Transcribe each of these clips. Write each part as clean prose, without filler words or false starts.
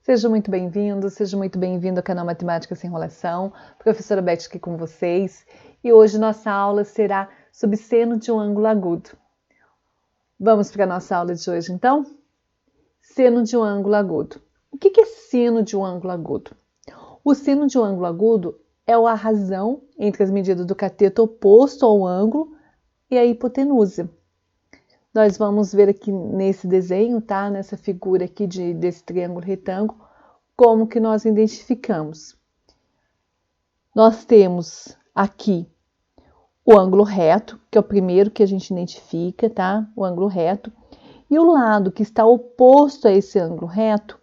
Seja muito bem-vindo, seja muito bem-vindo ao canal Matemática Sem Enrolação. Professora Beth aqui com vocês. E hoje nossa aula será sobre seno de um ângulo agudo. Vamos para a nossa aula de hoje, então? Seno de um ângulo agudo. O que é seno de um ângulo agudo? O seno de um ângulo agudo é a razão entre as medidas do cateto oposto ao ângulo e a hipotenusa. Nós vamos ver aqui nesse desenho, tá? Nessa figura aqui desse triângulo retângulo, como que nós identificamos. Nós temos aqui o ângulo reto, que é o primeiro que a gente identifica, tá? O ângulo reto. E o lado que está oposto a esse ângulo reto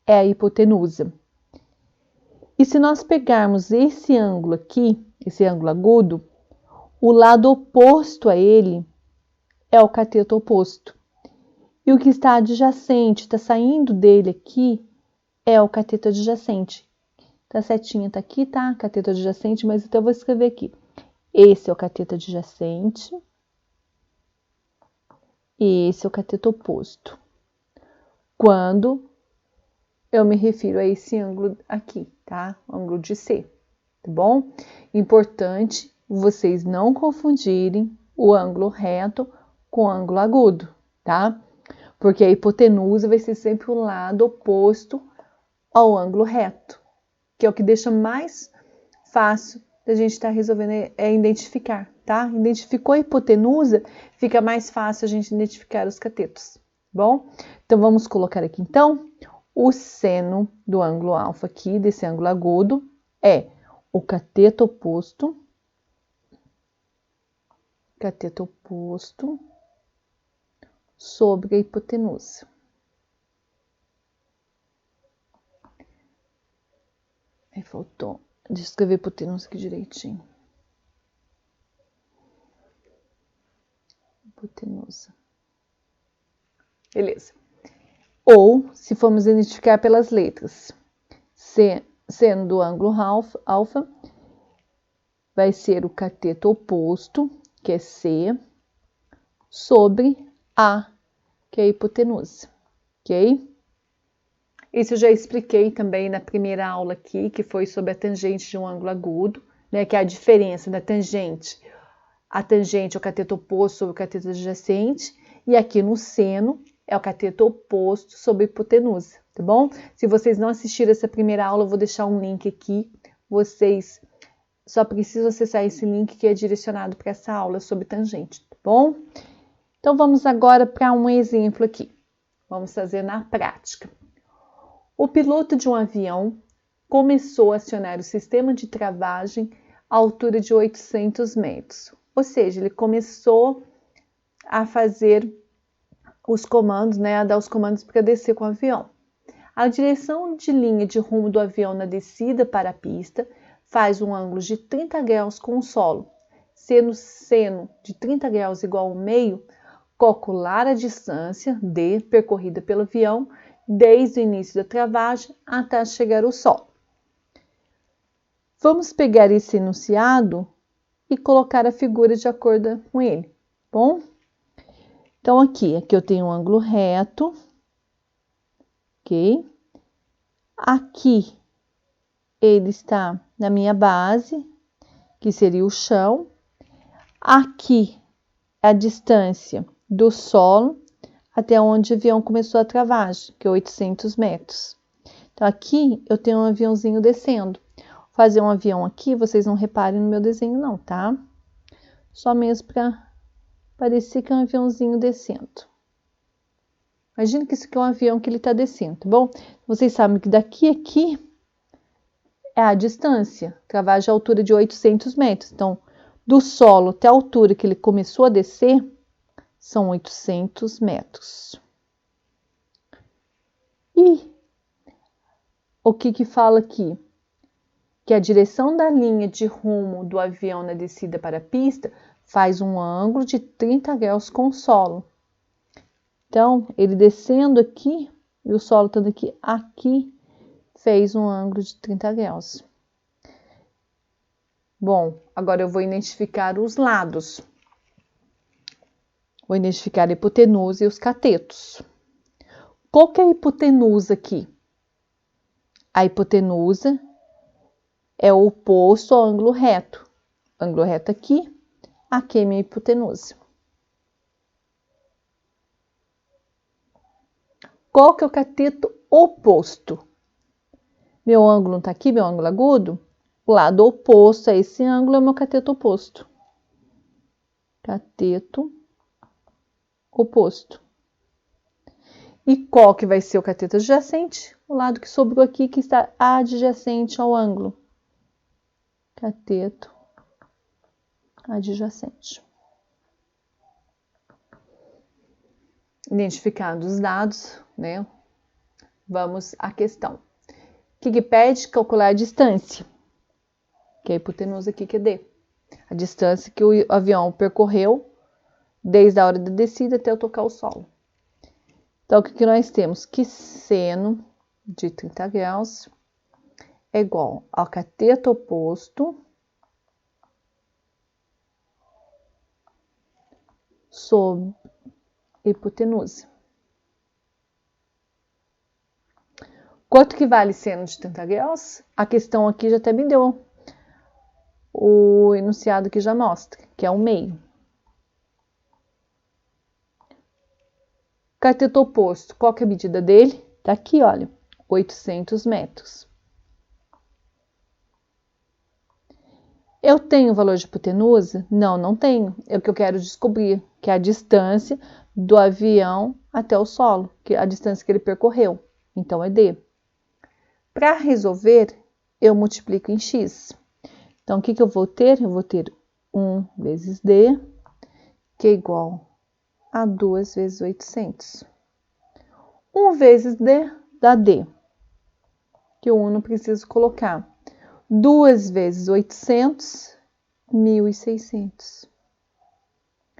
é a hipotenusa. E se nós pegarmos esse ângulo aqui, esse ângulo agudo, o lado oposto a ele é o cateto oposto. E o que está adjacente, está saindo dele aqui, é o cateto adjacente. Então, a setinha está aqui, tá? Cateto adjacente, mas então eu vou escrever aqui. Esse é o cateto adjacente. E esse é o cateto oposto. Quando eu me refiro a esse ângulo aqui, tá? O ângulo de C, tá bom? Importante vocês não confundirem o ângulo reto com o ângulo agudo, tá? Porque a hipotenusa vai ser sempre o lado oposto ao ângulo reto, que é o que deixa mais fácil da gente estar resolvendo identificar, tá? Identificou a hipotenusa, fica mais fácil a gente identificar os catetos, bom? Então, vamos colocar aqui, então, o seno do ângulo alfa aqui, desse ângulo agudo, é o cateto oposto, sobre a hipotenusa. Aí faltou de escrever hipotenusa aqui direitinho. Hipotenusa. Beleza. Ou, se formos identificar pelas letras, seno do ângulo alfa, vai ser o cateto oposto, que é C, sobre A, que é a hipotenusa, ok? Isso eu já expliquei também na primeira aula aqui, que foi sobre a tangente de um ângulo agudo, né? Que é a diferença da tangente. A tangente é o cateto oposto sobre o cateto adjacente, e aqui no seno é o cateto oposto sobre a hipotenusa, tá bom? Se vocês não assistiram essa primeira aula, eu vou deixar um link aqui. Vocês só precisam acessar esse link que é direcionado para essa aula sobre tangente, tá bom? Então, vamos agora para um exemplo aqui. Vamos fazer na prática. O piloto de um avião começou a acionar o sistema de travagem à altura de 800 metros. Ou seja, ele começou a fazer os comandos, né, a dar os comandos para descer com o avião. A direção de linha de rumo do avião na descida para a pista faz um ângulo de 30 graus com o solo. Sendo seno de 30 graus igual ao meio, calcular a distância D percorrida pelo avião desde o início da travagem até chegar ao solo. Vamos pegar esse enunciado e colocar a figura de acordo com ele, bom? Então, aqui eu tenho um ângulo reto, ok? Aqui ele está na minha base, que seria o chão. Aqui a distância do solo até onde o avião começou a travagem, que é 800 metros. Então, aqui eu tenho um aviãozinho descendo. Vou fazer um avião aqui, vocês não reparem no meu desenho não, tá? Só mesmo para parecer que é um aviãozinho descendo. Imagina que isso aqui é um avião que ele está descendo, tá bom? Vocês sabem que daqui a aqui é a distância, travagem à altura de 800 metros. Então, do solo até a altura que ele começou a descer, são 800 metros. E o que fala aqui? Que a direção da linha de rumo do avião na descida para a pista faz um ângulo de 30 graus com o solo. Então, ele descendo aqui e o solo estando aqui fez um ângulo de 30 graus. Bom, agora eu vou identificar os lados. Vou identificar a hipotenusa e os catetos. Qual que é a hipotenusa aqui? A hipotenusa é o oposto ao ângulo reto. Ângulo reto aqui é minha hipotenusa. Qual que é o cateto oposto? Meu ângulo não está aqui, meu ângulo agudo? O lado oposto a esse ângulo é o meu cateto oposto. Cateto oposto. E qual que vai ser o cateto adjacente? O lado que sobrou aqui, que está adjacente ao ângulo. Cateto adjacente. Identificados os dados, né? Vamos à questão. O que pede? Calcular a distância. Que é a hipotenusa aqui, que é D. A distância que o avião percorreu desde a hora da descida até eu tocar o solo. Então, o que nós temos? Que seno de 30 graus é igual ao cateto oposto sobre hipotenusa. Quanto que vale seno de 30 graus? A questão aqui já até me deu o enunciado que já mostra, que é 1/2. Cateto oposto, qual que é a medida dele? Tá aqui, olha, 800 metros. Eu tenho o valor de hipotenusa? Não, não tenho. É o que eu quero descobrir, que é a distância do avião até o solo, que é a distância que ele percorreu. Então, é D. Para resolver, eu multiplico em x. Então, o que eu vou ter? Eu vou ter 1 vezes D, que é igual a 2 vezes 800. 1 vezes D dá D, que o 1 não preciso colocar. 2 vezes 800, 1.600.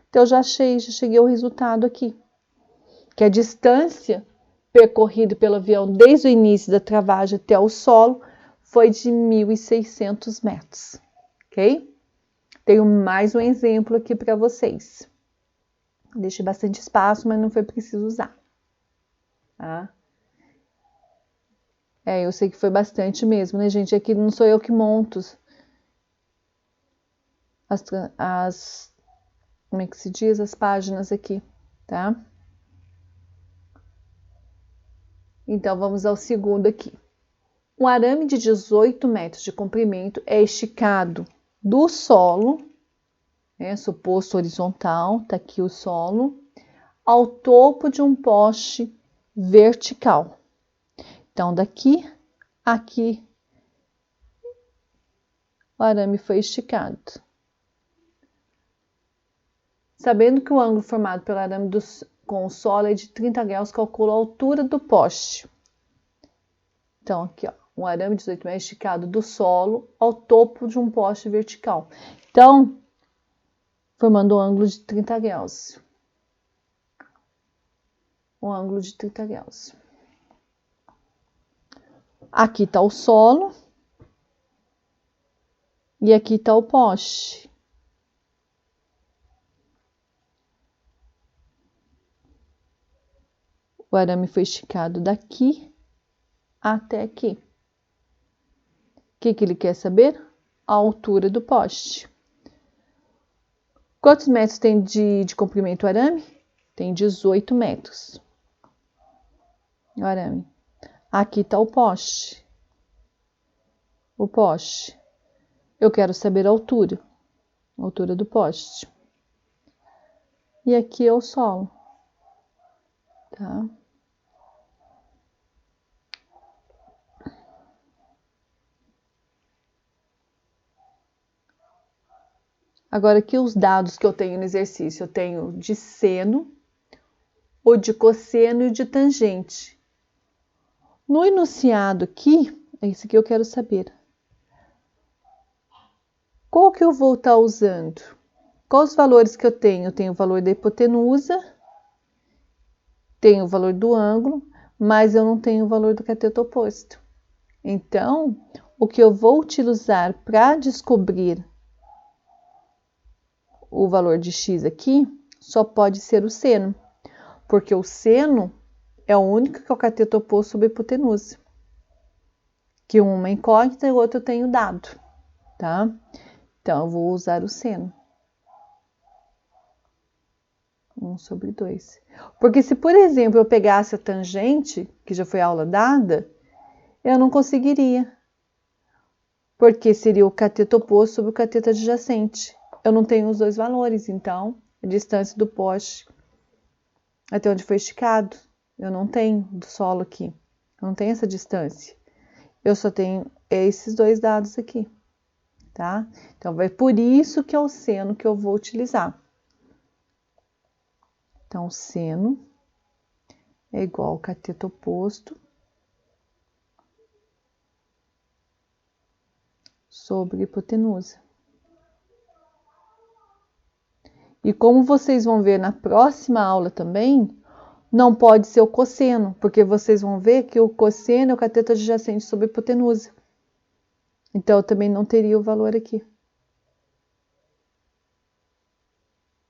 Então, eu já cheguei ao resultado aqui, que a distância percorrida pelo avião desde o início da travagem até o solo foi de 1.600 metros, ok? Tenho mais um exemplo aqui para vocês. Deixei bastante espaço, mas não foi preciso usar. Tá? Eu sei que foi bastante mesmo, né, gente? Aqui não sou eu que monto como é que se diz? As páginas aqui, tá? Então, vamos ao segundo aqui. Um arame de 18 metros de comprimento é esticado do solo, suposto horizontal, tá aqui o solo, ao topo de um poste vertical. Então, daqui a aqui, o arame foi esticado. Sabendo que o ângulo formado pelo arame com o solo é de 30 graus, calcula a altura do poste. Então, aqui, ó, um arame de 18 metros esticado do solo ao topo de um poste vertical. Então, formando um ângulo de 30 graus. Um ângulo de 30 graus. Aqui está o solo. E aqui está o poste. O arame foi esticado daqui até aqui. O que ele quer saber? A altura do poste. Quantos metros tem de comprimento o arame? Tem 18 metros. O arame. Aqui está o poste. O poste. Eu quero saber a altura. A altura do poste. E aqui é o solo. Tá? Agora, aqui os dados que eu tenho no exercício. Eu tenho de seno, o de cosseno e de tangente. No enunciado aqui, é isso que eu quero saber. Qual que eu vou estar usando? Quais os valores que eu tenho? Eu tenho o valor da hipotenusa, tenho o valor do ângulo, mas eu não tenho o valor do cateto oposto. Então, o que eu vou utilizar para descobrir o valor de x aqui, só pode ser o seno, porque o seno é o único que é o cateto oposto sobre a hipotenusa. que uma é incógnita e o outro eu tenho dado, tá? Então, eu vou usar o seno. 1 sobre 2. Porque se, por exemplo, eu pegasse a tangente, que já foi aula dada, eu não conseguiria. Porque seria o cateto oposto sobre o cateto adjacente. Eu não tenho os dois valores, então, a distância do poste até onde foi esticado, eu não tenho do solo aqui. Eu não tenho essa distância. Eu só tenho esses dois dados aqui, tá? Então, vai por isso que é o seno que eu vou utilizar. Então, o seno é igual ao cateto oposto sobre hipotenusa. E como vocês vão ver na próxima aula também, não pode ser o cosseno, porque vocês vão ver que o cosseno é o cateto adjacente sobre hipotenusa. Então, eu também não teria o valor aqui.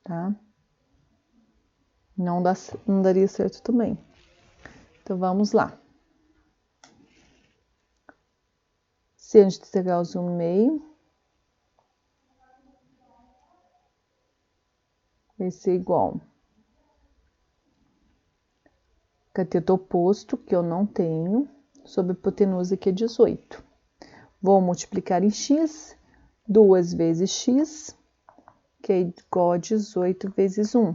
Tá? Não daria certo também. Então, vamos lá. Seno de integral de 1/2 vai ser igual cateto oposto, que eu não tenho, sobre hipotenusa, que é 18. Vou multiplicar em x, 2 vezes x, que é igual a 18 vezes 1.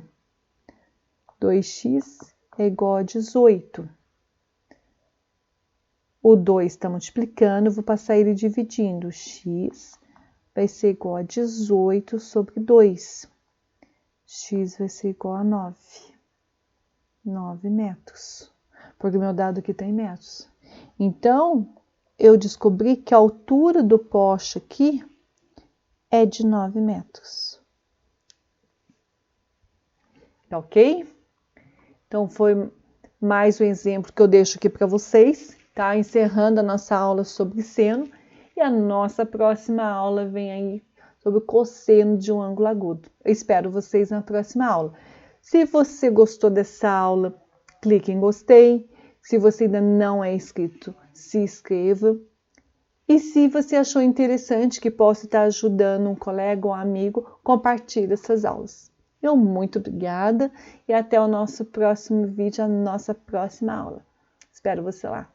2x é igual a 18. O 2 está multiplicando, eu vou passar ele dividindo. X vai ser igual a 18 sobre 2. X vai ser igual a 9. 9 metros. Porque o meu dado aqui está em metros. Então, eu descobri que a altura do poste aqui é de 9 metros. Tá ok? Então, foi mais um exemplo que eu deixo aqui para vocês, tá? Encerrando a nossa aula sobre seno. E a nossa próxima aula vem aí sobre o cosseno de um ângulo agudo. Eu espero vocês na próxima aula. Se você gostou dessa aula, clique em gostei. Se você ainda não é inscrito, se inscreva. E se você achou interessante que possa estar ajudando um colega ou um amigo, compartilhe essas aulas. Eu muito obrigada e até o nosso próximo vídeo, a nossa próxima aula. Espero você lá.